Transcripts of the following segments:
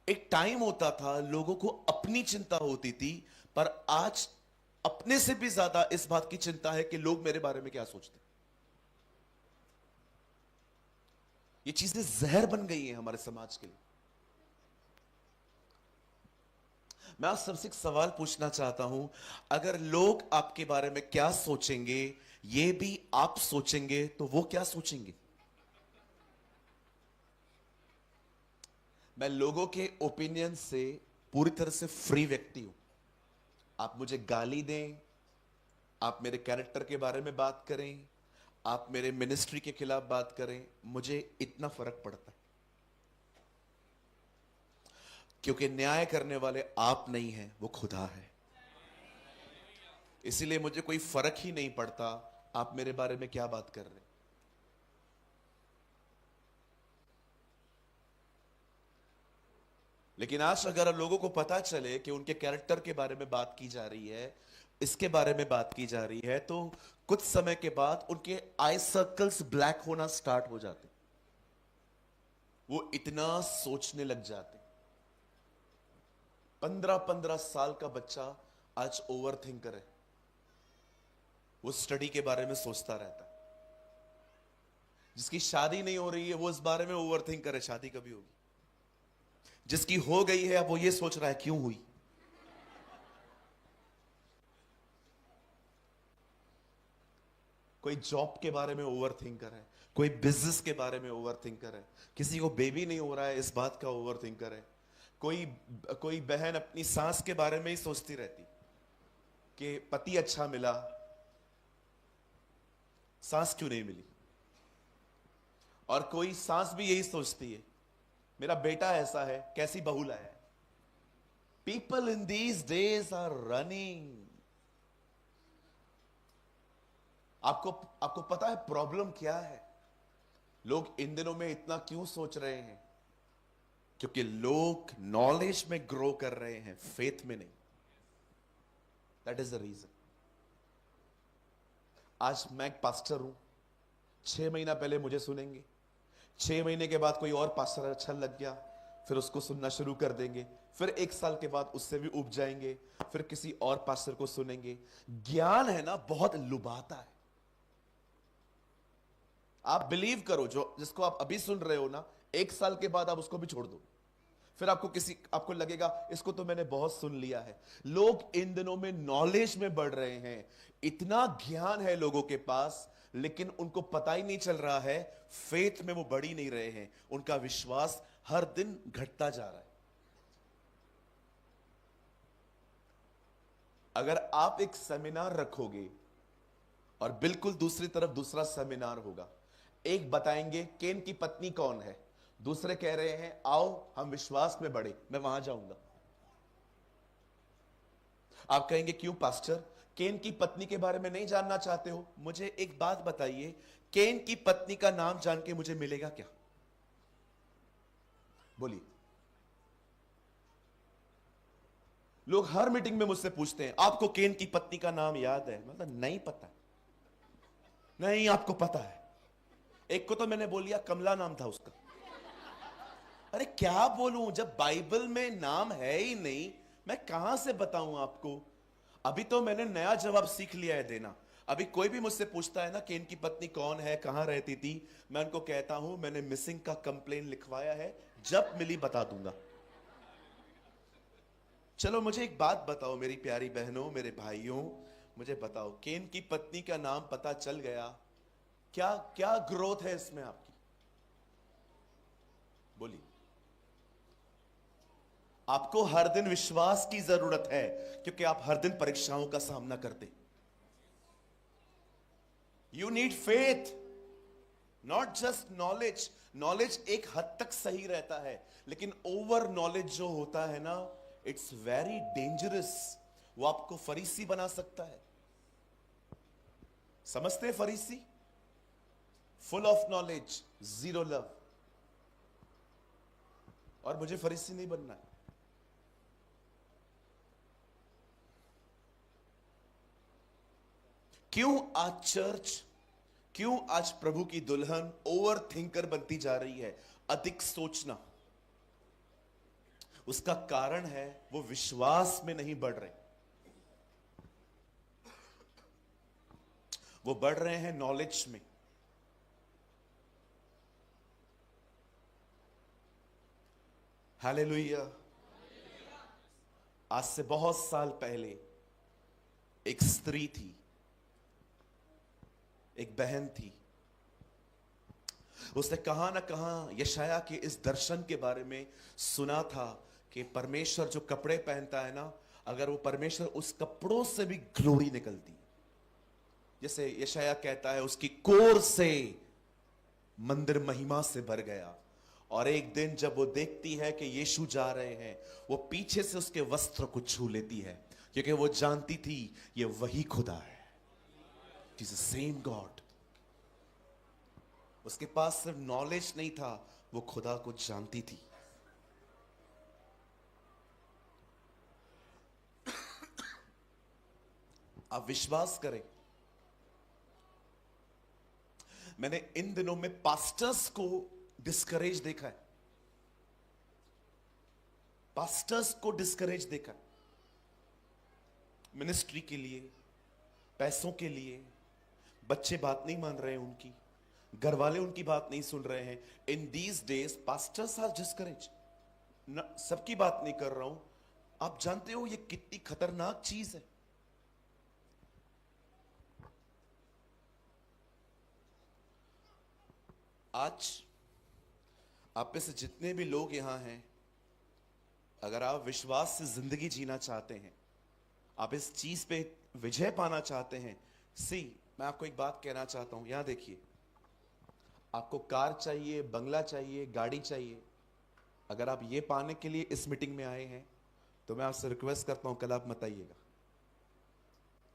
एक टाइम होता था लोगों को अपनी चिंता होती थी, पर आज अपने से भी ज्यादा इस बात की चिंता है कि लोग मेरे बारे में क्या सोचते हैं। ये चीजें जहर बन गई हैं हमारे समाज के लिए। मैं आज सबसे एक सवाल पूछना चाहता हूं, अगर लोग आपके बारे में क्या सोचेंगे ये भी आप सोचेंगे तो वो क्या सोचेंगे? मैं लोगों के ओपिनियन से पूरी तरह से फ्री व्यक्ति हूं। आप मुझे गाली दें, आप मेरे कैरेक्टर के बारे में बात करें, आप मेरे मिनिस्ट्री के खिलाफ बात करें, मुझे इतना फर्क पड़ता है, क्योंकि न्याय करने वाले आप नहीं हैं, वो खुदा है। इसीलिए मुझे कोई फर्क ही नहीं पड़ता आप मेरे बारे में क्या बात कर रहे हैं। लेकिन आज अगर लोगों को पता चले कि उनके कैरेक्टर के बारे में बात की जा रही है, इसके बारे में बात की जा रही है, तो कुछ समय के बाद उनके आई सर्कल्स ब्लैक होना स्टार्ट हो जाते, वो इतना सोचने लग जाते। 15-15 साल का बच्चा आज ओवर थिंकर है, वो स्टडी के बारे में सोचता रहता है। जिसकी शादी नहीं हो रही है वो इस बारे में ओवर थिंकर है, शादी कभी होगी। जिसकी हो गई है अब वो ये सोच रहा है क्यों हुई। कोई जॉब के बारे में ओवर थिंकर है, कोई बिजनेस के बारे में ओवर थिंकर है, किसी को बेबी नहीं हो रहा है इस बात का ओवर थिंकर है। कोई कोई बहन अपनी सास के बारे में ही सोचती रहती कि पति अच्छा मिला, सास क्यों नहीं मिली। और कोई सास भी यही सोचती है मेरा बेटा ऐसा है, कैसी बहू लाया है। People in these days are running. आपको आपको पता है प्रॉब्लम क्या है? लोग इन दिनों में इतना क्यों सोच रहे हैं? क्योंकि लोग नॉलेज में ग्रो कर रहे हैं, फेथ में नहीं। That is the reason. आज मैं एक पास्टर हूं, 6 महीना पहले मुझे सुनेंगे, 6 महीने के बाद कोई और पास्टर अच्छा लग गया, फिर उसको सुनना शुरू कर देंगे, फिर 1 साल के बाद उससे भी उब जाएंगे, फिर किसी और पास्टर को सुनेंगे। ज्ञान है ना, बहुत लुभाता है। आप बिलीव करो, जो जिसको आप अभी सुन रहे हो ना, 1 साल के बाद आप उसको भी छोड़ दो, फिर आपको लगेगा इसको तो मैंने बहुत सुन लिया है। लोग इन दिनों में नॉलेज में बढ़ रहे हैं, इतना ज्ञान है लोगों के पास, लेकिन उनको पता ही नहीं चल रहा है, फेथ में वो बढ़ ही नहीं रहे हैं, उनका विश्वास हर दिन घटता जा रहा है। अगर आप एक सेमिनार रखोगे और बिल्कुल दूसरी तरफ दूसरा सेमिनार होगा, एक बताएंगे केन की पत्नी कौन है, दूसरे कह रहे हैं आओ हम विश्वास में बढ़े, मैं वहां जाऊंगा। आप कहेंगे क्यों पास्टर, केन की पत्नी के बारे में नहीं जानना चाहते हो? मुझे एक बात बताइए, केन की पत्नी का नाम जान के मुझे मिलेगा क्या? बोलिए। लोग हर मीटिंग में मुझसे पूछते हैं आपको केन की पत्नी का नाम याद है? मतलब नहीं पता। नहीं, आपको पता है। एक को तो मैंने बोल दिया, कमला नाम था उसका। अरे क्या बोलूं, जब बाइबल में नाम है ही नहीं, मैं कहां से बताऊं आपको। अभी तो मैंने नया जवाब सीख लिया है देना। अभी कोई भी मुझसे पूछता है ना केन की पत्नी कौन है, कहां रहती थी, मैं उनको कहता हूं मैंने मिसिंग का कंप्लेन लिखवाया है, जब मिली बता दूंगा। चलो मुझे एक बात बताओ मेरी प्यारी बहनों, मेरे भाइयों, मुझे बताओ, केन की पत्नी का नाम पता चल गया, क्या क्या ग्रोथ है इसमें आपकी? बोलिए। आपको हर दिन विश्वास की जरूरत है, क्योंकि आप हर दिन परीक्षाओं का सामना करते। You need faith, not just knowledge. Knowledge एक हद तक सही रहता है, लेकिन ओवर नॉलेज जो होता है ना, इट्स वेरी डेंजरस। वो आपको फरीसी बना सकता है। समझते हैं फरीसी? Full of knowledge, zero love. और मुझे फरीसी नहीं बनना है। क्यों आज चर्च, क्यों आज प्रभु की दुल्हन ओवर थिंकर बनती जा रही है? अधिक सोचना। उसका कारण है वो विश्वास में नहीं बढ़ रहे, वो बढ़ रहे हैं नॉलेज में। हालेलुया। आज से बहुत साल पहले एक स्त्री थी, एक बहन थी, उसने कहां ना कहां यशाया के इस दर्शन के बारे में सुना था कि परमेश्वर जो कपड़े पहनता है ना, अगर वो परमेश्वर उस कपड़ों से भी ग्लोरी निकलती है। जैसे यशाया कहता है उसकी कोर से मंदिर महिमा से भर गया। और एक दिन जब वो देखती है कि यीशु जा रहे हैं, वो पीछे से उसके वस्त्र को छू लेती है, क्योंकि वो जानती थी ये वही खुदा है, it is the same God. उसके पास सिर्फ नॉलेज नहीं था, वो खुदा को जानती थी। आप विश्वास करें, मैंने इन दिनों में पास्टर्स को डिस्करेज देखा है, पास्टर्स को डिस्करेज देखा है, मिनिस्ट्री के लिए, पैसों के लिए। बच्चे बात नहीं मान रहे हैं उनकी, घर वाले उनकी बात नहीं सुन रहे हैं। In these days pastors are discourage. सबकी बात नहीं कर रहा हूं, आप जानते हो ये कितनी खतरनाक चीज है। आज आप में से जितने भी लोग यहां हैं, अगर आप विश्वास से जिंदगी जीना चाहते हैं, आप इस चीज पे विजय पाना चाहते हैं, मैं आपको एक बात कहना चाहता हूं। यहां देखिए, आपको कार चाहिए, बंगला चाहिए, गाड़ी चाहिए, अगर आप ये पाने के लिए इस मीटिंग में आए हैं तो मैं आपसे रिक्वेस्ट करता हूं कल आप मत आइएगा,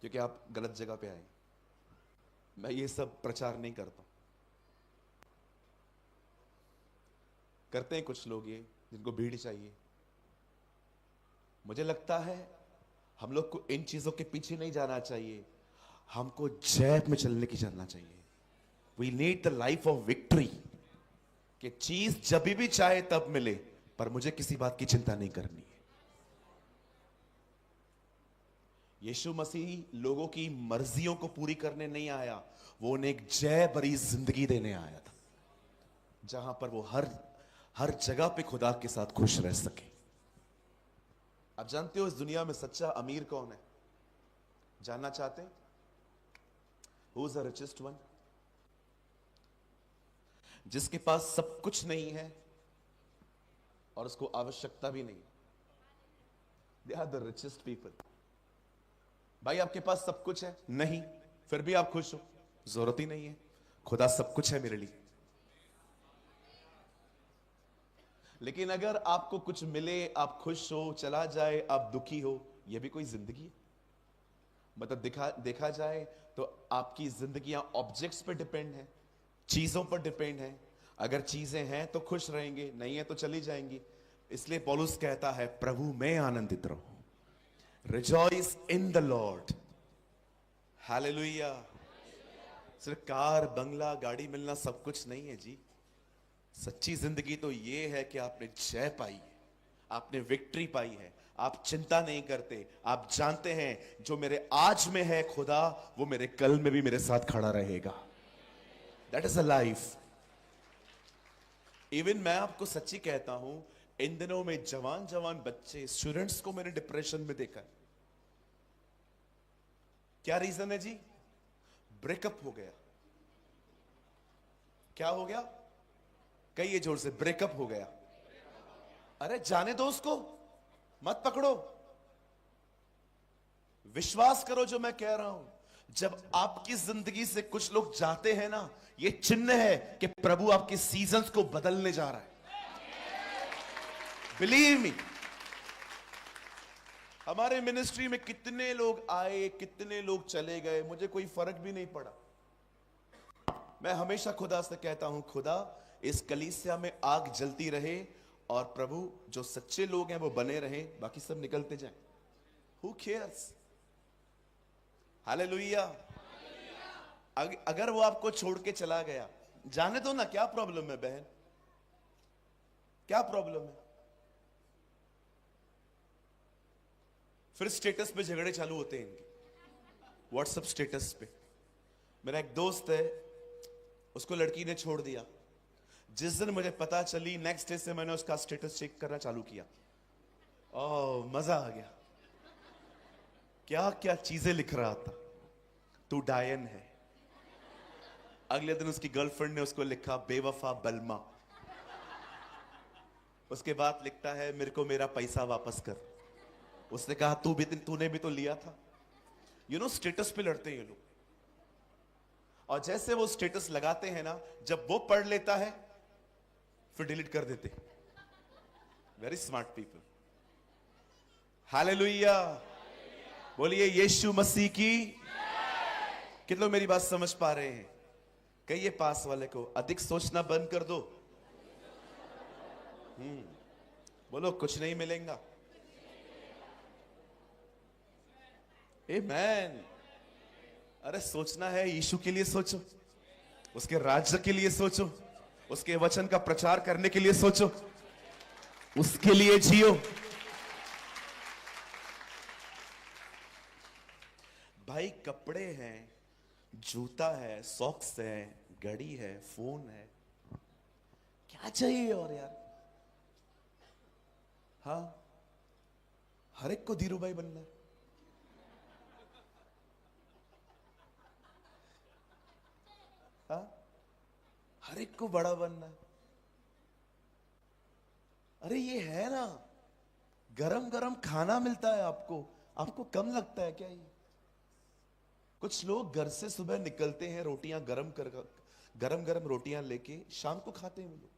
क्योंकि आप गलत जगह पे आए। मैं ये सब प्रचार नहीं करता। करते हैं कुछ लोग ये, जिनको भीड़ चाहिए। मुझे लगता है हम लोग को इन चीजों के पीछे नहीं जाना चाहिए, हमको जय में चलने की चलना चाहिए। We need the life of victory, कि चीज जब भी चाहे तब मिले, पर मुझे किसी बात की चिंता नहीं करनी है। यीशु मसीह लोगों की मर्जियों को पूरी करने नहीं आया, वो उन्हें एक जय भरी जिंदगी देने आया था, जहां पर वो हर जगह पे खुदा के साथ खुश रह सके। आप जानते हो इस दुनिया में सच्चा अमीर कौन है? जानना चाहते हैं? Who is the richest one? जिसके पास सब कुछ नहीं है और उसको आवश्यकता भी नहीं। They are the richest people. भाई आपके पास सब कुछ है? नहीं, फिर भी आप खुश हो? जरूरत ही नहीं है, खुदा सब कुछ है मेरे लिए। लेकिन अगर आपको कुछ मिले, आप खुश हो, चला जाए आप दुखी हो, यह भी कोई जिंदगी है? मतलब देखा जाए तो आपकी जिंदगियां ऑब्जेक्ट्स पर डिपेंड है, चीजों पर डिपेंड है। अगर चीजें हैं तो खुश रहेंगे, नहीं है तो चली जाएंगी। इसलिए पौलुस कहता है प्रभु में आनंदित रहो, rejoice in the Lord. Hallelujah. सिर्फ कार, बंगला, गाड़ी मिलना सब कुछ नहीं है जी। सच्ची जिंदगी तो ये है कि आपने जय पाई है, आपने विक्ट्री पाई है, आप चिंता नहीं करते, आप जानते हैं जो मेरे आज में है खुदा, वो मेरे कल में भी मेरे साथ खड़ा रहेगा। That is a life. Even मैं आपको सच्ची कहता हूं, इन दिनों में जवान जवान बच्चे, स्टूडेंट्स को मैंने डिप्रेशन में देखा है। क्या रीजन है जी? ब्रेकअप हो गया। क्या हो गया? कहिए जोर से, ब्रेकअप हो गया। अरे जाने दो उसको, मत पकड़ो, विश्वास करो जो मैं कह रहा हूं। जब आपकी जिंदगी से कुछ लोग जाते हैं ना, ये चिन्ह है कि प्रभु आपके सीजन्स को बदलने जा रहा है। Believe me. हमारे मिनिस्ट्री में कितने लोग आए, कितने लोग चले गए, मुझे कोई फर्क भी नहीं पड़ा। मैं हमेशा खुदा से कहता हूं, खुदा इस कलीसिया में आग जलती रहे और प्रभु जो सच्चे लोग हैं वो बने रहे, बाकी सब निकलते जाएं। Who cares? हालेलुया। अगर वो आपको छोड़ के चला गया, जाने दो ना, क्या प्रॉब्लम है बहन? क्या प्रॉब्लम है? फिर स्टेटस पे झगड़े चालू होते हैं इनके, व्हाट्सएप स्टेटस पे। मेरा एक दोस्त है, उसको लड़की ने छोड़ दिया। जिस दिन मुझे पता चली, नेक्स्ट डे से मैंने उसका स्टेटस चेक करना चालू किया। ओह, मजा आ गया। क्या क्या चीजें लिख रहा था। तू डायन है। अगले दिन उसकी गर्लफ्रेंड ने उसको लिखा बेवफा बलमा। उसके बाद लिखता है मेरे को मेरा पैसा वापस कर। उसने कहा तूने भी तो लिया था। स्टेटस पे लड़ते हैं ये लोग। और जैसे वो स्टेटस लगाते हैं ना, जब वो पढ़ लेता है फिर डिलीट कर देते। Very smart people. हालेलुया। बोलिए यीशु मसीह की। कितने लोग मेरी बात समझ पा रहे हैं? कहिए पास वाले को, अधिक सोचना बंद कर दो। बोलो कुछ नहीं मिलेगा। आमेन। अरे सोचना है, यीशु के लिए सोचो, उसके राज्य के लिए सोचो, उसके वचन का प्रचार करने के लिए सोचो, उसके लिए जियो। भाई कपड़े हैं, जूता है, सॉक्स है, घड़ी है, फोन है, क्या चाहिए और यार? हाँ, हर एक को धीरू भाई बनना है। हाँ, हर एक को बड़ा बनना है। अरे ये है ना, गरम गरम खाना मिलता है आपको, आपको कम लगता है क्या ये? कुछ लोग घर से सुबह निकलते हैं, रोटियां गरम गरम रोटियां लेके शाम को खाते हैं वो लोग।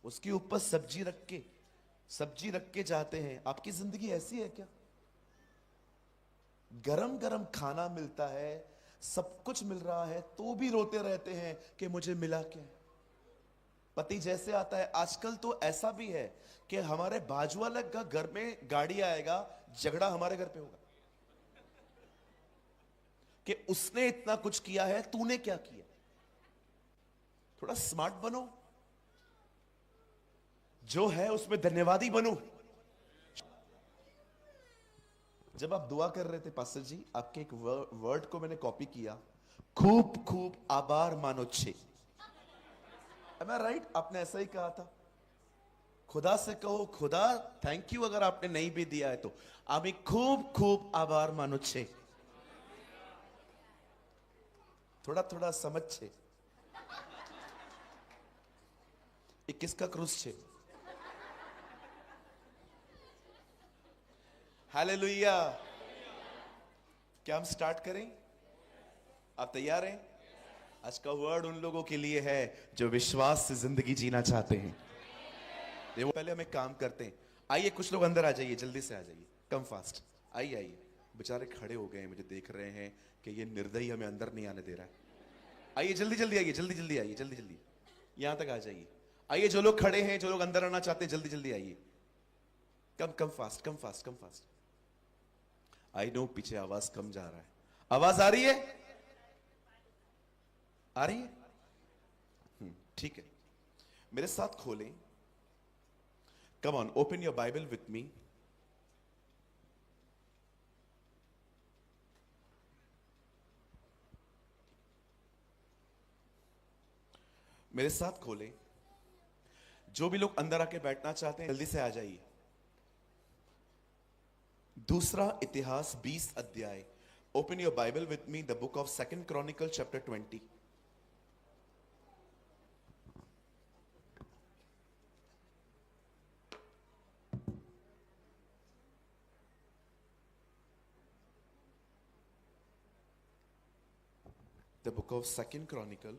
उसके ऊपर सब्जी रख के जाते हैं। आपकी जिंदगी ऐसी है क्या? गरम गरम खाना मिलता है, सब कुछ मिल रहा है, तो भी रोते रहते हैं कि मुझे मिला क्या। पति जैसे आता है, आजकल तो ऐसा भी है कि हमारे बाजू वाले का घर में गाड़ी आएगा, झगड़ा हमारे घर पे होगा कि उसने इतना कुछ किया है, तूने क्या किया। थोड़ा स्मार्ट बनो, जो है उसमें धन्यवादी बनो। जब आप दुआ कर रहे थे पास्टर जी, आपके एक वर्ड को मैंने कॉपी किया, खूब खूब आभार मानो छे। मैं राइट? आपने ऐसा ही कहा था। खुदा से कहो, खुदा थैंक यू, अगर आपने नहीं भी दिया है तो आम्ही खूब खूब आभार मानो छे। थोड़ा थोड़ा समझ छे। 21 का क्रूज छे। हालेलुया। क्या हम स्टार्ट करें? आप तैयार हैं? आज का वर्ड उन लोगों के लिए है जो विश्वास से जिंदगी जीना चाहते हैं। देखो, पहले हम एक काम करते हैं। आइए कुछ लोग अंदर आ जाइए, जल्दी से आ जाइए, कम फास्ट। आइए आइए। बेचारे खड़े हो गए, मुझे देख रहे हैं कि ये निर्दयी हमें अंदर नहीं आने दे रहा है। आइए जल्दी जल्दी आइए, जल्दी जल्दी आइए, जल्दी जल्दी यहां तक आ जाइए। आइए जो लोग खड़े हैं, जो लोग अंदर आना चाहते हैं, जल्दी जल्दी आइए। Come come fast, come fast, come fast. I know पीछे आवाज कम जा रहा है। आवाज आ रही है? आ रही है? ठीक है, मेरे साथ खोलें। Come on, open your Bible with me. मेरे साथ खोलें। जो भी लोग अंदर आके बैठना चाहते हैं, जल्दी से आ जाइए। दूसरा इतिहास 20 अध्याय। Open your Bible with me, the book of second Chronicle chapter 20। The book of second Chronicle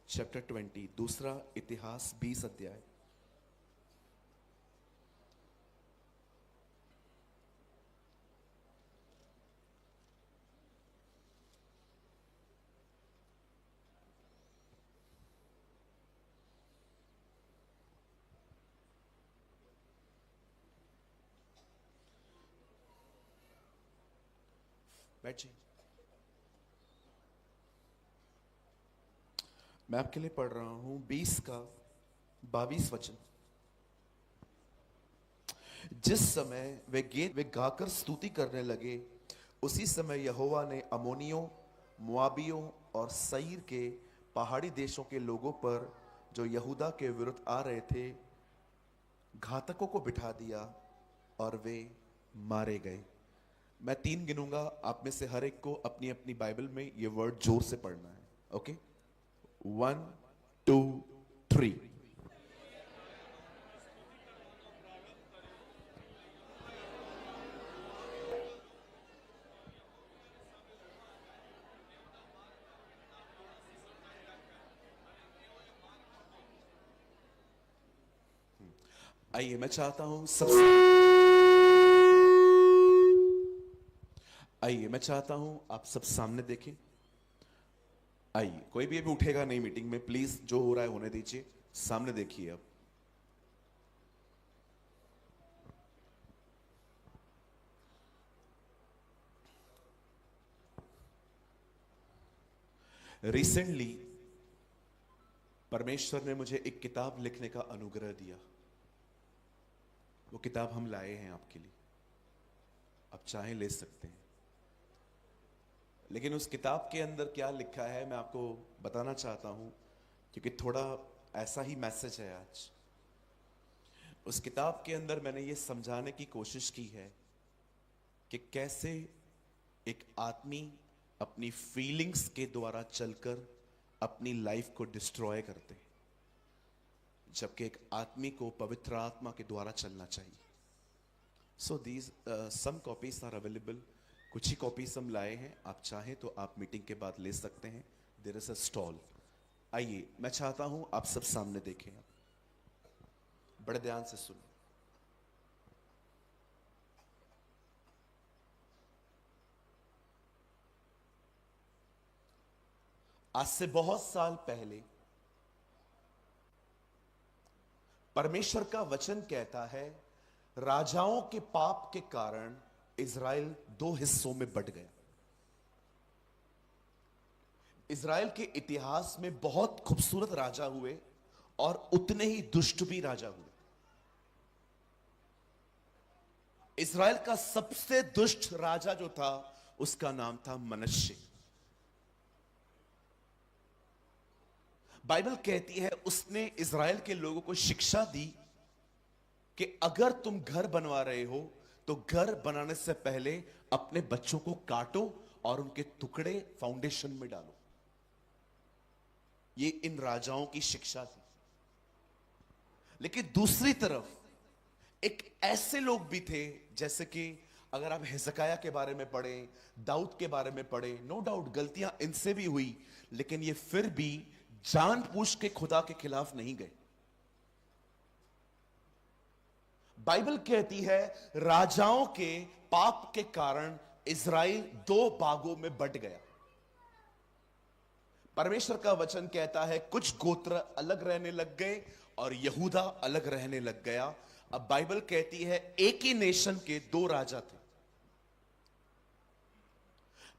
chapter 20, दूसरा इतिहास 20 अध्याय। बैठिए। मैं आपके लिए पढ़ रहा हूं 20 का 22 वचन। जिस समय वे गाकर स्तुति करने लगे, उसी समय यहोवा ने अमोनियों, मुआबियों और सईर के पहाड़ी देशों के लोगों पर जो यहूदा के विरुद्ध आ रहे थे, घातकों को बिठा दिया और वे मारे गए। मैं 3 गिनूंगा, आप में से हर एक को अपनी अपनी बाइबल में ये वर्ड जोर से पढ़ना है। ओके, 1 2 3। आइए, मैं चाहता हूं आप सब सामने देखें। आइए, कोई भी अभी उठेगा नहीं मीटिंग में, प्लीज जो हो रहा है होने दीजिए। सामने देखिए। अब रिसेंटली परमेश्वर ने मुझे एक किताब लिखने का अनुग्रह दिया। वो किताब हम लाए हैं आपके लिए, आप चाहें ले सकते हैं। लेकिन उस किताब के अंदर क्या लिखा है मैं आपको बताना चाहता हूं, क्योंकि थोड़ा ऐसा ही मैसेज है आज। उस किताब के अंदर मैंने ये समझाने की कोशिश की है कि कैसे एक आदमी अपनी फीलिंग्स के द्वारा चलकर अपनी लाइफ को डिस्ट्रॉय करते हैं, जबकि एक आदमी को पवित्र आत्मा के द्वारा चलना चाहिए। So these some copies are available. कुछ ही कॉपीज हम लाए हैं, आप चाहें तो आप मीटिंग के बाद ले सकते हैं। There is a stall. आइए, मैं चाहता हूं आप सब सामने देखें, बड़े ध्यान से सुनिए। आज से बहुत साल पहले परमेश्वर का वचन कहता है, राजाओं के पाप के कारण इज़राइल 2 हिस्सों में बंट गया। इज़राइल के इतिहास में बहुत खूबसूरत राजा हुए और उतने ही दुष्ट भी राजा हुए। इज़राइल का सबसे दुष्ट राजा जो था, उसका नाम था मनश्शे। बाइबल कहती है उसने इज़राइल के लोगों को शिक्षा दी कि अगर तुम घर बनवा रहे हो तो घर बनाने से पहले अपने बच्चों को काटो और उनके टुकड़े फाउंडेशन में डालो। ये इन राजाओं की शिक्षा थी। लेकिन दूसरी तरफ एक ऐसे लोग भी थे, जैसे कि अगर आप हिजकिय्याह के बारे में पढ़ें, दाऊद के बारे में पढ़ें, नो डाउट गलतियां इनसे भी हुई, लेकिन ये फिर भी जानबूझ के खुदा के खिलाफ नहीं गए। बाइबल कहती है राजाओं के पाप के कारण इज़राइल 2 भागों में बंट गया। परमेश्वर का वचन कहता है कुछ गोत्र अलग रहने लग गए और यहूदा अलग रहने लग गया। अब बाइबल कहती है एक ही नेशन के 2 राजा थे।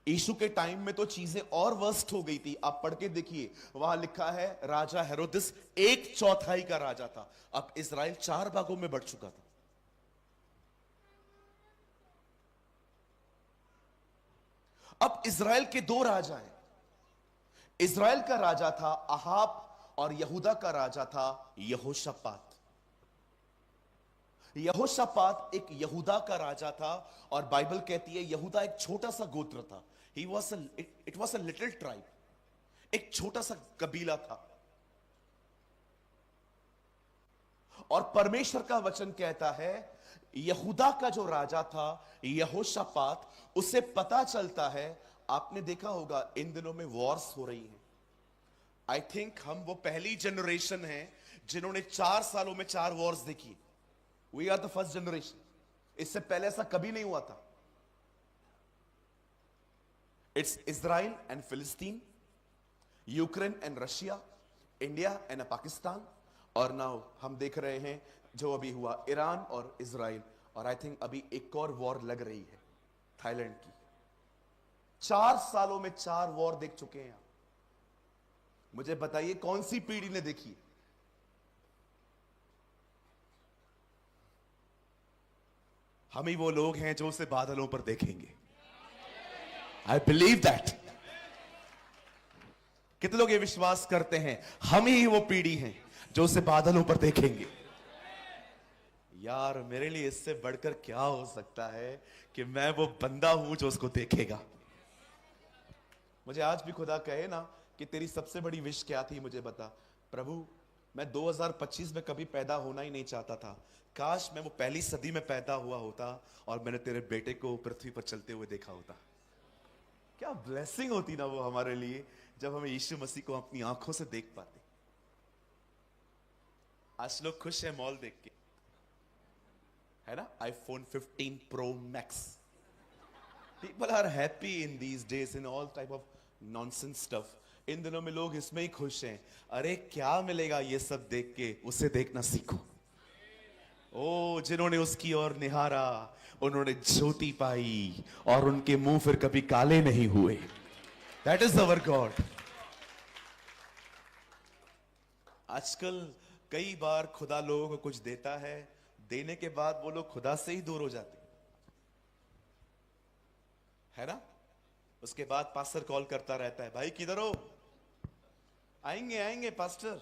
यीशु के टाइम में तो चीजें और वर्स्ट हो गई थी। आप पढ़ के देखिए, वहां लिखा है राजा हेरोदिस 1/4 का राजा था। अब इज़राइल 4 भागों में बंट चुका था। अब इज़राइल के 2 राजा हैं। इज़राइल का राजा था अहाब और यहूदा का राजा था यहोशापात। यहोशापात एक यहूदा का राजा था और बाइबल कहती है यहूदा एक छोटा सा गोत्र था। It was a little tribe, एक छोटा सा कबीला था। और परमेश्वर का वचन कहता है यहूदा का जो राजा था यहोशापात, उसे पता चलता है, आपने देखा होगा इन दिनों में वॉर्स हो रही हैं। आई थिंक हम वो पहली जनरेशन है जिन्होंने 4 सालों में 4 वॉर्स देखी। We are the first generation. इससे पहले ऐसा कभी नहीं हुआ था। It's Israel and Palestine, Ukraine and Russia, India and Pakistan, और नाउ हम देख रहे हैं जो अभी हुआ ईरान और इज़राइल। और आई थिंक अभी एक और वॉर लग रही है थाईलैंड की। 4 सालों में 4 वॉर देख चुके हैं आप। मुझे बताइए कौन सी पीढ़ी ने देखी? हम ही वो लोग हैं जो उसे बादलों पर देखेंगे। I believe that. कितने लोग ये विश्वास करते हैं हम ही वो पीढ़ी हैं जो उसे बादलों पर देखेंगे? यार मेरे लिए इससे बढ़कर क्या हो सकता है कि मैं वो बंदा हूं जो उसको देखेगा। मुझे आज भी खुदा कहे ना कि तेरी सबसे बड़ी विश क्या थी, मुझे बता। प्रभु मैं 2025 में कभी पैदा होना ही नहीं चाहता था, काश मैं वो पहली सदी में पैदा हुआ होता और मैंने तेरे बेटे को पृथ्वी पर चलते हुए देखा होता। क्या ब्लेसिंग होती ना वो हमारे लिए, जब हम यीशु मसीह को अपनी आंखों से देख पाते। आज लोग खुश हैं मॉल देख के, है ना? iPhone 15 Pro Max. People are happy in these days in all type of nonsense stuff. इन दिनों में लोग इसमें ही खुश हैं। अरे क्या मिलेगा ये सब देख के, उसे देखना सीखो। ओ जिन्होंने उसकी ओर निहारा उन्होंने ज्योति पाई और उनके मुंह फिर कभी काले नहीं हुए। That is our God. आजकल कई बार खुदा लोगों को कुछ देता है, देने के बाद वो लोग खुदा से ही दूर हो जाते है ना? उसके बाद पास्टर कॉल करता रहता है, भाई किधर हो? आएंगे आएंगे पास्टर।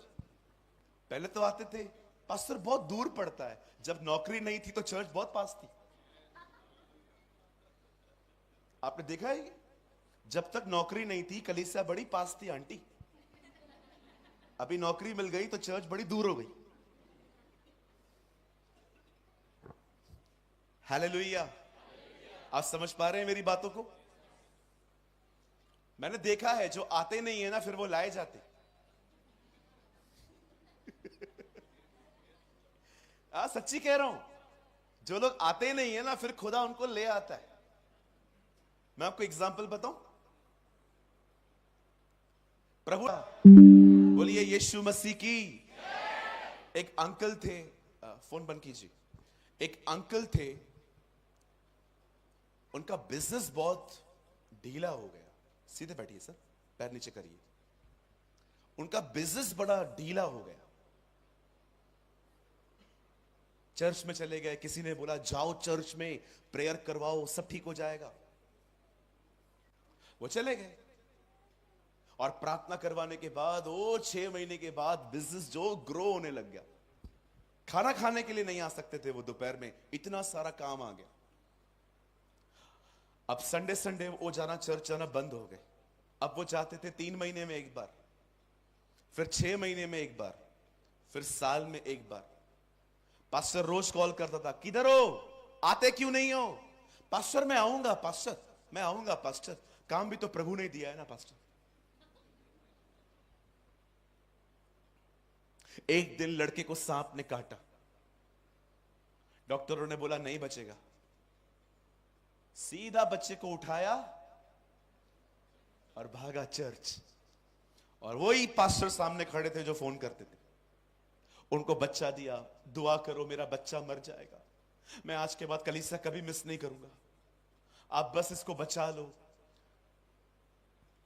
पहले तो आते थे। पास्टर बहुत दूर पड़ता है। जब नौकरी नहीं थी तो चर्च बहुत पास थी। आपने देखा है? जब तक नौकरी नहीं थी कलीसिया बड़ी पास थी आंटी। अभी नौकरी मिल गई तो चर्च बड़ी दूर हो गई। हालेलुया। आप समझ पा रहे हैं मेरी बातों को? मैंने देखा है जो आते नहीं है ना फिर वो लाए जाते। सच्ची कह रहा हूं, जो लोग आते नहीं है ना फिर खुदा उनको ले आता है। मैं आपको एग्जांपल बताऊं। प्रभु बोलिए यीशु मसीह की। एक अंकल थे, फोन बंद कीजिए। एक अंकल थे, उनका बिजनेस बहुत ढीला हो गया। सीधे बैठिए सर, पैर नीचे करिए। उनका बिजनेस बड़ा ढीला हो गया। चर्च में चले गए, किसी ने बोला जाओ चर्च में प्रेयर करवाओ सब ठीक हो जाएगा। वो चले गए और प्रार्थना करवाने के बाद वो 6 महीने के बाद बिजनेस जो ग्रो होने लग गया। खाना खाने के लिए नहीं आ सकते थे वो दोपहर में, इतना सारा काम आ गया। अब संडे संडे वो जाना, चर्च जाना बंद हो गए। अब वो जाते थे 3 महीने में एक बार, फिर 6 महीने में एक बार, फिर साल में एक बार। पास्टर रोज कॉल करता था, किधर हो? आते क्यों नहीं हो? पास्टर मैं आऊंगा, पास्टर मैं आऊंगा। पास्टर काम भी तो प्रभु ने दिया है ना पास्टर। एक दिन लड़के को सांप ने काटा। डॉक्टरों ने बोला नहीं बचेगा। सीधा बच्चे को उठाया और भागा चर्च। और वही पास्टर सामने खड़े थे जो फोन करते थे। उनको बच्चा दिया, दुआ करो मेरा बच्चा मर जाएगा, मैं आज के बाद कलीसिया कभी मिस नहीं करूंगा, आप बस इसको बचा लो।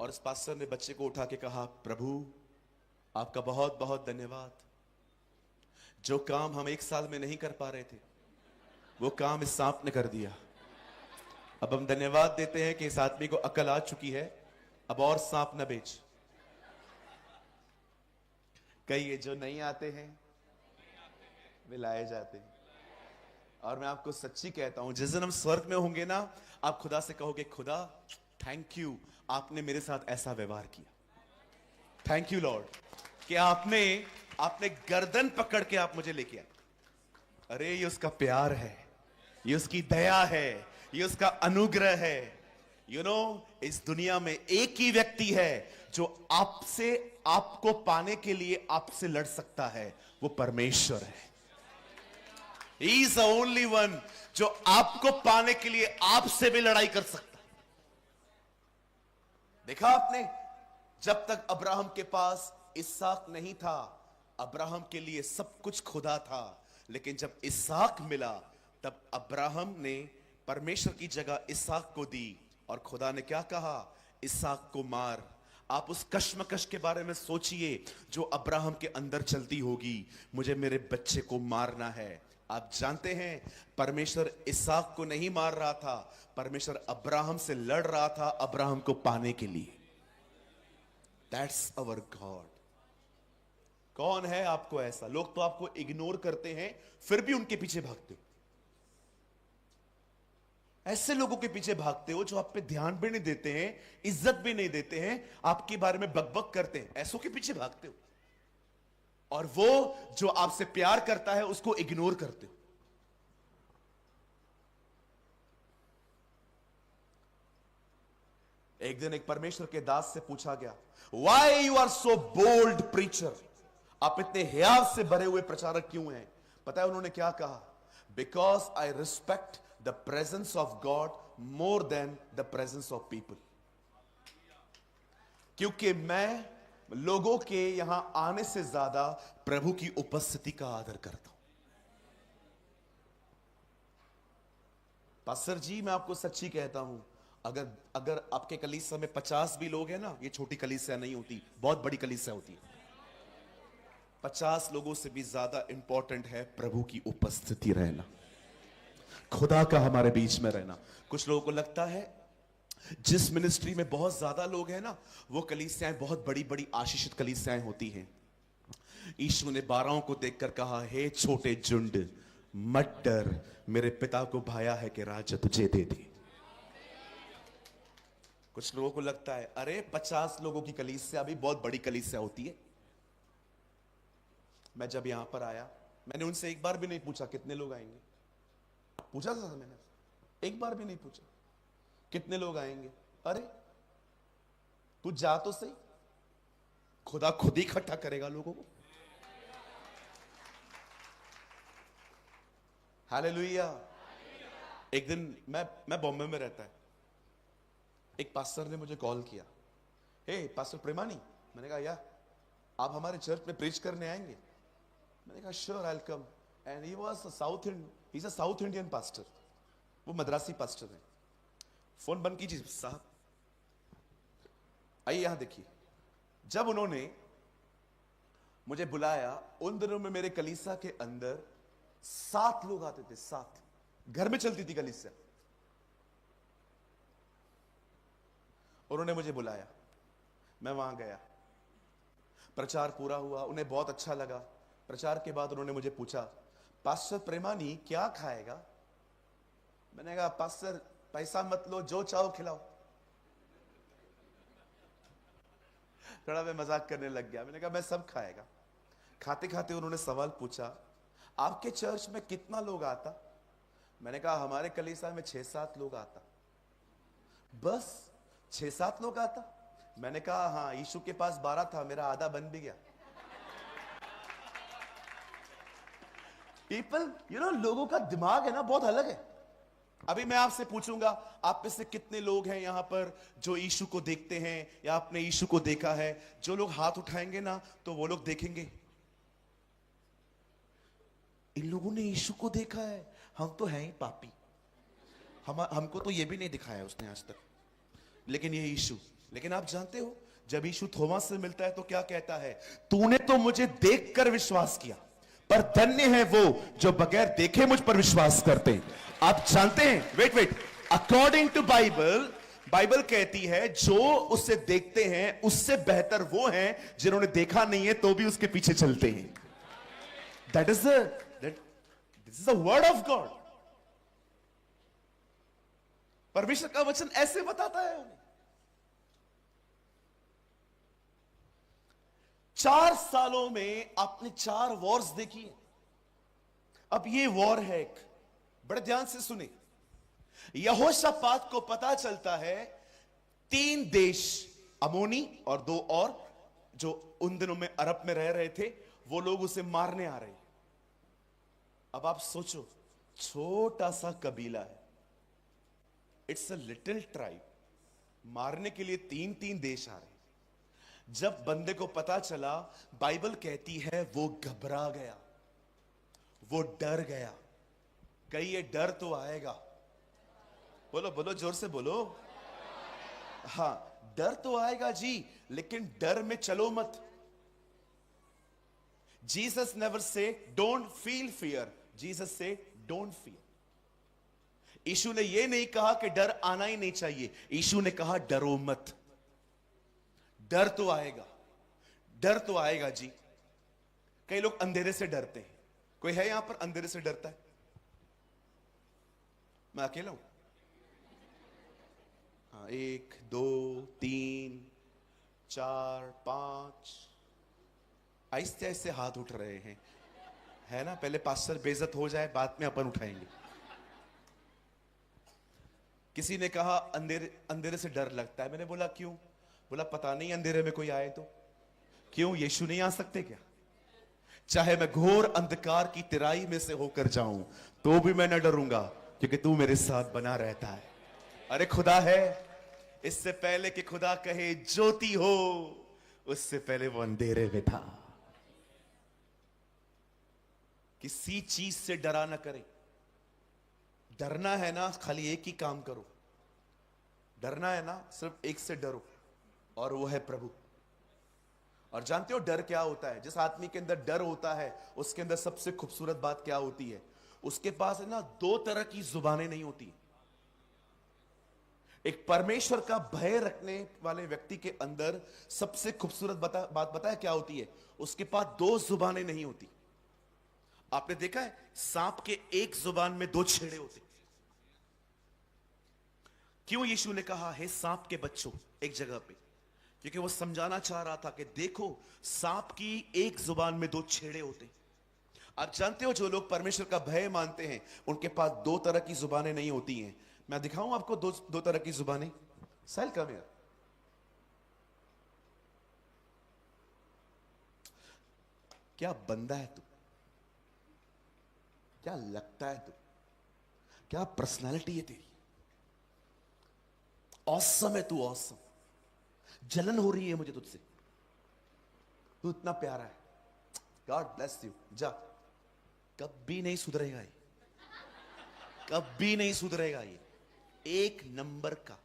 और इस पास्टर ने बच्चे को उठा के कहा, प्रभु आपका बहुत बहुत धन्यवाद। जो काम हम 1 साल में नहीं कर पा रहे थे वो काम इस सांप ने कर दिया। अब हम धन्यवाद देते हैं कि इस आदमी को अकल आ चुकी है, अब और सांप न बेच। कई जो नहीं आते हैं वे लाए जाते हैं। और मैं आपको सच्ची कहता हूं, जिस दिन हम स्वर्ग में होंगे ना, आप खुदा से कहोगे, खुदा थैंक यू आपने मेरे साथ ऐसा व्यवहार किया। थैंक यू लॉर्ड कि आपने गर्दन पकड़ के आप मुझे लेके आए। अरे ये उसका प्यार है, ये उसकी दया है, ये उसका अनुग्रह है। यू नो इस दुनिया में एक ही व्यक्ति है जो आपको पाने के लिए आपसे लड़ सकता है, वो परमेश्वर है। He is the only one जो आपको पाने के लिए आपसे भी लड़ाई कर सकता है। देखा आपने, जब तक अब्राहम के पास इसहाक नहीं था, अब्राहम के लिए सब कुछ खुदा था। लेकिन जब इसहाक मिला तब अब्राहम ने परमेश्वर की जगह इसहाक को दी। और खुदा ने क्या कहा? इसहाक को मार। आप उस कश्मकश के बारे में सोचिए जो अब्राहम के अंदर चलती होगी, मुझे मेरे बच्चे को मारना है। आप जानते हैं परमेश्वर इसहाक को नहीं मार रहा था, परमेश्वर अब्राहम से लड़ रहा था अब्राहम को पाने के लिए। That's our God. कौन है आपको ऐसा? लोग तो आपको इग्नोर करते हैं फिर भी उनके पीछे भागते हो। ऐसे लोगों के पीछे भागते हो जो आप पे ध्यान भी नहीं देते हैं, इज्जत भी नहीं देते हैं, आपके बारे में बकबक करते हैं, ऐसों के पीछे भागते हो। और वो जो आपसे प्यार करता है उसको इग्नोर करते हो। एक दिन एक परमेश्वर के दास से पूछा गया, why you are so bold preacher, आप इतने हियाव से भरे हुए प्रचारक क्यों हैं? पता है उन्होंने क्या कहा? Because I respect the presence of God more than the presence of people. क्योंकि मैं लोगों के यहां आने से ज्यादा प्रभु की उपस्थिति का आदर करता हूं। पास्टर जी मैं आपको सच्ची कहता हूं, अगर आपके कलीसिया में 50 भी लोग हैं ना, ये छोटी कलीसिया नहीं होती, बहुत बड़ी कलीसिया होती है। 50 लोगों से भी ज्यादा इंपॉर्टेंट है प्रभु की उपस्थिति रहना, खुदा का हमारे बीच में रहना। कुछ लोगों को लगता है जिस मिनिस्ट्री में बहुत ज्यादा लोग हैं ना, वो कलीसियाएं बहुत बड़ी बड़ी आशीषित कलीसियाएं होती हैं। यीशु ने 12 को देखकर कहा, हे छोटे झुंड मत डर, मेरे पिता को भाया है कि राज्य तुझे दे दे। कुछ लोगों को लगता है अरे 50 लोगों की कलीसिया भी बहुत बड़ी कलीसिया होती है। मैं जब यहां पर आया मैंने उनसे एक बार भी नहीं पूछा कितने लोग आएंगे। पूछा था मैंने, एक बार भी नहीं पूछा कितने लोग आएंगे। अरे तू जा तो सही, खुदा खुद ही इकट्ठा करेगा लोगों को। हालेलुया। एक दिन मैं बॉम्बे में रहता है, एक पास्टर ने मुझे कॉल किया, हे पास्टर प्रेमानी। मैंने कहा या आप हमारे चर्च में प्रीच करने आएंगे? मैंने कहा sure I will come. And he was a south Indian pastor, वो मद्रासी पास्टर है। फोन बंद कीजिए साहब, आइए यहां देखिए। जब उन्होंने मुझे बुलाया, उन दिनों में मेरे कलीसिया के अंदर 7 लोग आते थे, 7 घर में चलती थी कलीसिया। उन्होंने मुझे बुलाया, मैं वहां गया, प्रचार पूरा हुआ, उन्हें बहुत अच्छा लगा। प्रचार के बाद उन्होंने मुझे पूछा, पास्टर प्रेमानी क्या खाएगा? मैंने कहा पास्टर पैसा मत लो, जो चाहो खिलाओ। थोड़ा मैं मजाक करने लग गया। मैंने कहा मैं सब खाएगा। खाते खाते उन्होंने सवाल पूछा, आपके चर्च में कितना लोग आता? मैंने कहा हमारे कलीसिया में 6-7 लोग आता। बस 6-7 लोग आता? मैंने कहा हाँ, यीशु के पास 12 था, मेरा आधा बन भी गया। पीपल लोगों का दिमाग है ना बहुत अलग है। अभी मैं आपसे पूछूंगा, आप में से कितने लोग हैं यहां पर जो यीशु को देखते हैं या आपने यीशु को देखा है? जो लोग हाथ उठाएंगे ना तो वो लोग देखेंगे इन लोगों ने यीशु को देखा है, हम तो हैं ही पापी, हमको तो ये भी नहीं दिखाया उसने आज तक, लेकिन ये यीशु। लेकिन आप जानते हो जब यीशु थोमा से मिलता है तो क्या कहता है? तूने तो मुझे देखकर विश्वास किया, पर धन्य है वो जो बगैर देखे मुझ पर विश्वास करते हैं। आप जानते हैं, वेट, अकॉर्डिंग टू बाइबल कहती है जो उससे देखते हैं उससे बेहतर वो हैं जिन्होंने देखा नहीं है तो भी उसके पीछे चलते हैं। This is the word of God. परमेश्वर का वचन ऐसे बताता है हमें। 4 सालों में आपने 4 वॉर्स देखी है। अब ये वॉर है एक, बड़े ध्यान से सुने। यहोशापात को पता चलता है 3 देश, अमोनी और 2 और जो उन दिनों में अरब में रह रहे थे, वो लोग उसे मारने आ रहे। अब आप सोचो, छोटा सा कबीला है, इट्स अ लिटिल ट्राइब, मारने के लिए 3-3 देश आ रहे। जब बंदे को पता चला, बाइबल कहती है वो घबरा गया, वो डर गया। कहीं ये डर तो आएगा, बोलो बोलो जोर से बोलो। हाँ, डर तो आएगा जी, लेकिन डर में चलो मत। Jesus never say don't feel fear, Jesus से डोंट फियर। यीशु ने यह नहीं कहा कि डर आना ही नहीं चाहिए, यीशु ने कहा डरो मत। डर तो आएगा, डर तो आएगा जी। कई लोग अंधेरे से डरते हैं। कोई है यहां पर अंधेरे से डरता है? मैं अकेला हूं? हाँ, 1 2 3 4 5 आहिस्ते आहिस्ते हाथ उठ रहे हैं, है ना? पहले पास्टर बेइज्जत हो जाए, बाद में अपन उठाएंगे। किसी ने कहा अंधेरे अंधेरे से डर लगता है। मैंने बोला क्यों? बोला पता नहीं, अंधेरे में कोई आए तो। क्यों, यीशु नहीं आ सकते क्या? चाहे मैं घोर अंधकार की तिराई में से होकर जाऊं तो भी मैं न डरूंगा, क्योंकि तू मेरे साथ बना रहता है। अरे खुदा है। इससे पहले कि खुदा कहे ज्योति हो, उससे पहले वो अंधेरे में था। किसी चीज से डरा ना करे। डरना है ना, खाली एक ही काम करो। डरना है ना, सिर्फ एक से डरो, और वो है प्रभु। और जानते हो डर क्या होता है? जिस आदमी के अंदर डर होता है, उसके अंदर सबसे खूबसूरत बात क्या होती है? उसके पास है ना, 2 तरह की जुबानें नहीं होती। एक परमेश्वर का भय रखने वाले व्यक्ति के अंदर सबसे खूबसूरत बात बताया क्या होती है? उसके पास 2 जुबानें नहीं होती। आपने देखा है सांप के एक जुबान में 2 छेड़े होते। क्यों यीशु ने कहा हे सांप के बच्चों एक जगह पे? क्योंकि वो समझाना चाह रहा था कि देखो, सांप की एक जुबान में 2 छेड़े होते। आप जानते हो जो लोग परमेश्वर का भय मानते हैं, उनके पास 2 तरह की जुबानें नहीं होती हैं। मैं दिखाऊं आपको दो तरह की जुबानें। Cell come here. क्या बंदा है तू? क्या लगता है तू? क्या पर्सनालिटी है तेरी? ऑसम है तू, ऑसम। जलन हो रही है मुझे तुझसे, तू इतना प्यारा है। God bless you. जा। कभी नहीं सुधरेगा ये, कभी नहीं सुधरेगा ये। 1 नंबर का।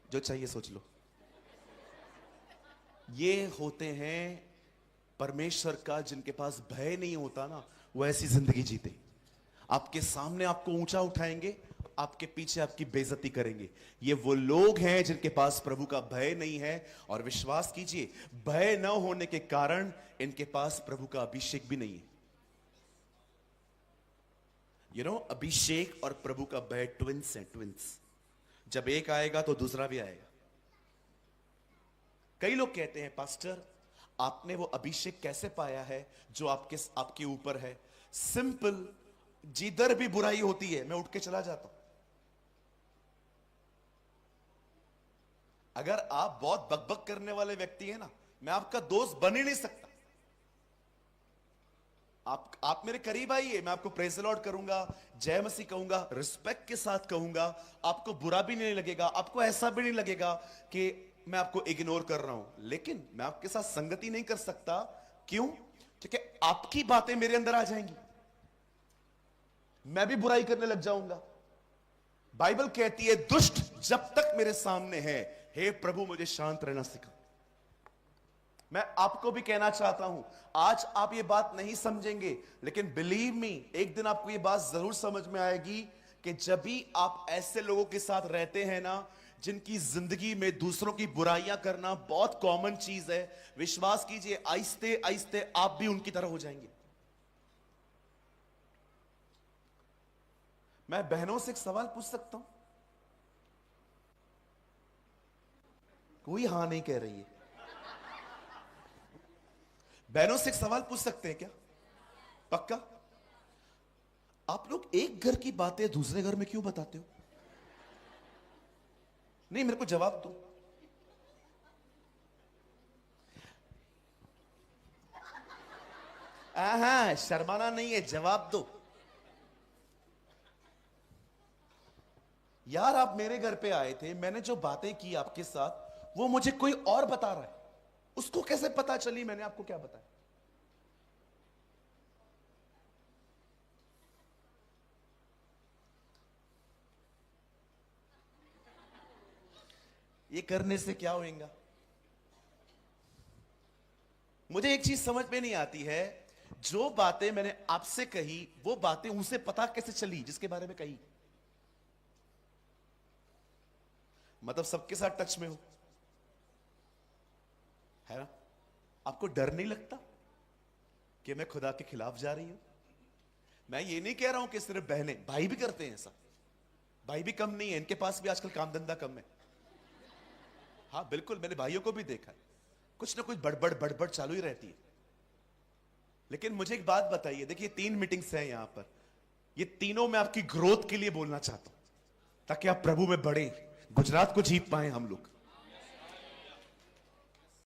जो चाहिए सोच लो। ये होते हैं परमेश्वर का जिनके पास भय नहीं होता ना, वो ऐसी जिंदगी जीते। आपके सामने आपको ऊंचा उठाएंगे, आपके पीछे आपकी बेइज्जती करेंगे। ये वो लोग हैं जिनके पास प्रभु का भय नहीं है। और विश्वास कीजिए, भय न होने के कारण इनके पास प्रभु का अभिषेक भी नहीं है। अभिषेक और प्रभु का भय ट्विंस हैं, ट्विंस। जब एक आएगा तो दूसरा भी आएगा। कई लोग कहते हैं पास्टर आपने वो अभिषेक कैसे पाया है जो आपके ऊपर है? सिंपल, जिधर भी बुराई होती है मैं उठ के चला जाता हूं। अगर आप बहुत बकबक करने वाले व्यक्ति हैं ना, मैं आपका दोस्त बन ही नहीं सकता। आप मेरे करीब आइए, मैं आपको प्रेज द लॉर्ड करूंगा, जय मसीह कहूंगा, रिस्पेक्ट के साथ कहूंगा। आपको बुरा भी नहीं लगेगा, आपको ऐसा भी नहीं लगेगा कि मैं आपको इग्नोर कर रहा हूं। लेकिन मैं आपके साथ संगति नहीं कर सकता। क्यों? क्योंकि आपकी बातें मेरे अंदर आ जाएंगी, मैं भी बुराई करने लग जाऊंगा। बाइबल कहती है दुष्ट जब तक मेरे सामने है, हे प्रभु मुझे शांत रहना सिखा। मैं आपको भी कहना चाहता हूं, आज आप ये बात नहीं समझेंगे, लेकिन बिलीव मी, एक दिन आपको ये बात जरूर समझ में आएगी कि जब भी आप ऐसे लोगों के साथ रहते हैं ना, जिनकी जिंदगी में दूसरों की बुराइयां करना बहुत कॉमन चीज है, विश्वास कीजिए आहिस्ते आहिस्ते आप भी उनकी तरह हो जाएंगे। मैं बहनों से एक सवाल पूछ सकता हूं? कोई हां नहीं कह रही है। बहनों से एक सवाल पूछ सकते हैं क्या? पक्का? आप लोग एक घर की बातें दूसरे घर में क्यों बताते हो? नहीं, मेरे को जवाब दो। हाँ, शर्माना नहीं है, जवाब दो। यार आप मेरे घर पे आए थे, मैंने जो बातें की आपके साथ वो मुझे कोई और बता रहा है। उसको कैसे पता चली मैंने आपको क्या बताया? ये करने से क्या होगा? मुझे एक चीज समझ में नहीं आती है जो बातें मैंने आपसे कही वो बातें उसे पता कैसे चली जिसके बारे में कही? मतलब सबके साथ टच में हो, है ना? आपको डर नहीं लगता कि मैं खुदा के खिलाफ जा रही हूं? मैं ये नहीं कह रहा हूं कि सिर्फ बहनें, भाई भी करते हैं ऐसा। भाई भी कम नहीं है, इनके पास भी आजकल काम धंधा कम है। हाँ बिल्कुल, मैंने भाइयों को भी देखा है, कुछ ना कुछ बड़बड़ बड़बड़ चालू ही रहती है। लेकिन मुझे एक बात बताइए, देखिए 3 मीटिंग्स हैं यहां पर, ये तीनों मैं आपकी ग्रोथ के लिए बोलना चाहता हूं, ताकि आप प्रभु में बढ़े, गुजरात को जीत पाए हम लोग।